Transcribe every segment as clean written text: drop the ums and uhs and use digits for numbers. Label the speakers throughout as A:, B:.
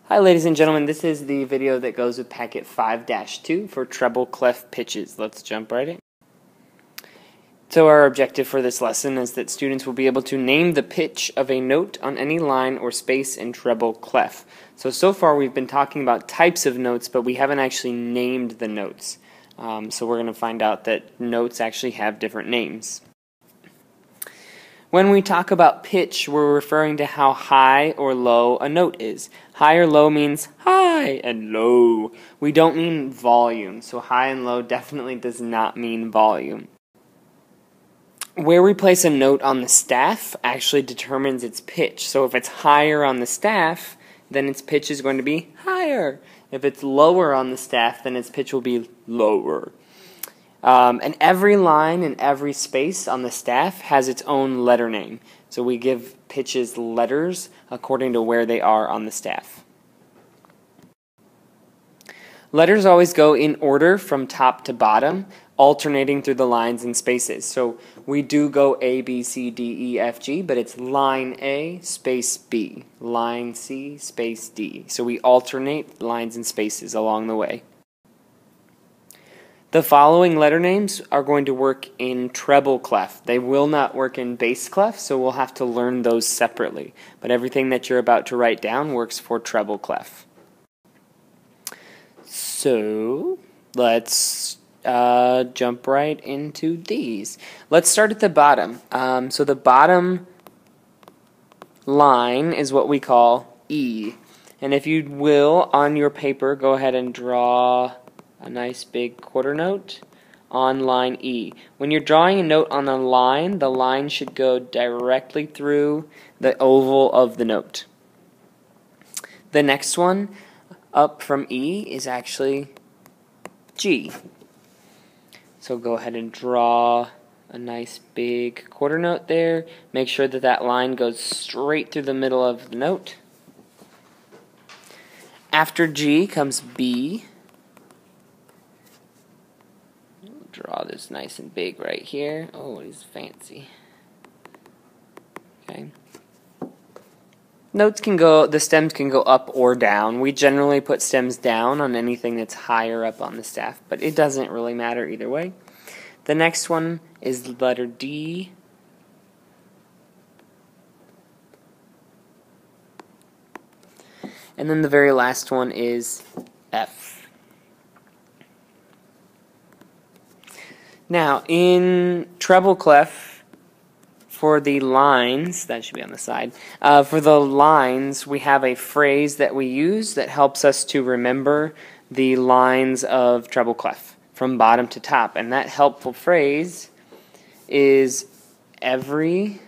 A: Hi ladies and gentlemen, this is the video that goes with packet 5-2 for treble clef pitches. Let's jump right in. So our objective for this lesson is that students will be able to name the pitch of a note on any line or space in treble clef. So far we've been talking about types of notes, but we haven't actually named the notes. So we're going to find out that notes actually have different names. When we talk about pitch, we're referring to how high or low a note is. High or low means high and low. We don't mean volume, so high and low definitely does not mean volume. Where we place a note on the staff actually determines its pitch. So if it's higher on the staff, then its pitch is going to be higher. If it's lower on the staff, then its pitch will be lower. And every line and every space on the staff has its own letter name. So we give pitches letters according to where they are on the staff. Letters always go in order from top to bottom, alternating through the lines and spaces. So we do go A, B, C, D, E, F, G, but it's line A, space B, line C, space D. So we alternate lines and spaces along the way. The following letter names are going to work in treble clef. They will not work in bass clef, so we'll have to learn those separately. But everything that you're about to write down works for treble clef. So let's jump right into these. Let's start at the bottom. So the bottom line is what we call E. And if you will, on your paper, go ahead and draw a nice big quarter note on line E. When you're drawing a note on a line, the line should go directly through the oval of the note. The next one up from E is actually G. So go ahead and draw a nice big quarter note there. Make sure that that line goes straight through the middle of the note. After G comes B. Draw this nice and big right here. Oh, he's fancy. Okay. Notes can go, the stems can go up or down. We generally put stems down on anything that's higher up on the staff, but it doesn't really matter either way. The next one is the letter D. And then the very last one is F. Now, in treble clef, for the lines, that should be on the side, for the lines, we have a phrase that we use that helps us to remember the lines of treble clef from bottom to top. And that helpful phrase is every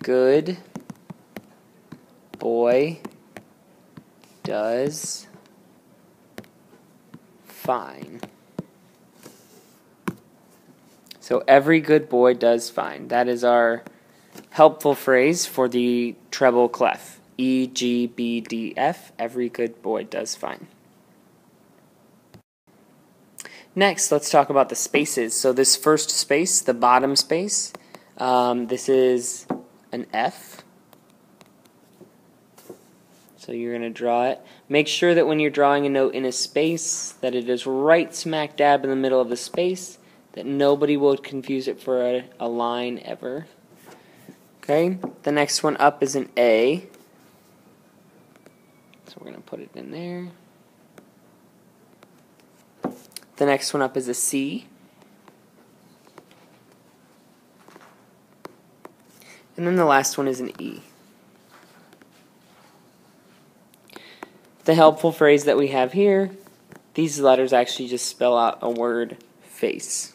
A: good boy does fine. So every good boy does fine. That is our helpful phrase for the treble clef. E, G, B, D, F. Every good boy does fine. Next, let's talk about the spaces. So this first space, the bottom space, this is an F. So you're going to draw it. Make sure that when you're drawing a note in a space, that it is right smack dab in the middle of the space, that nobody will confuse it for a line ever. Okay, the next one up is an A. So we're going to put it in there. The next one up is a C. And then the last one is an E. The helpful phrase that we have here, these letters actually just spell out a word, face.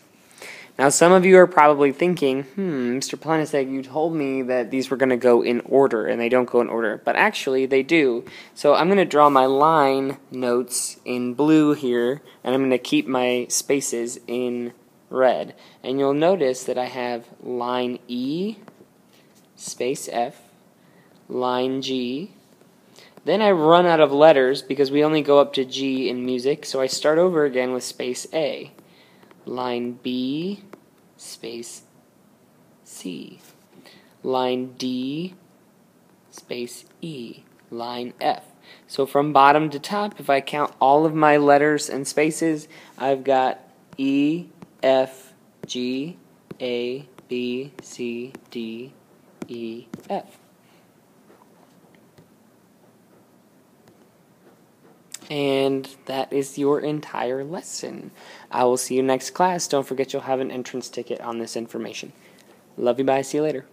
A: Now some of you are probably thinking, Mr. Planasek, you told me that these were going to go in order, and they don't go in order. But actually they do. So I'm going to draw my line notes in blue here, and I'm going to keep my spaces in red. And you'll notice that I have line E, space F, line G. Then I run out of letters because we only go up to G in music, so I start over again with space A. Line B, space C. Line D, space E. line F. So from bottom to top, if I count all of my letters and spaces, I've got E, F, G, A, B, C, D, E, F. And that is your entire lesson. I will see you next class. Don't forget you'll have an entrance ticket on this information. Love you, bye. See you later.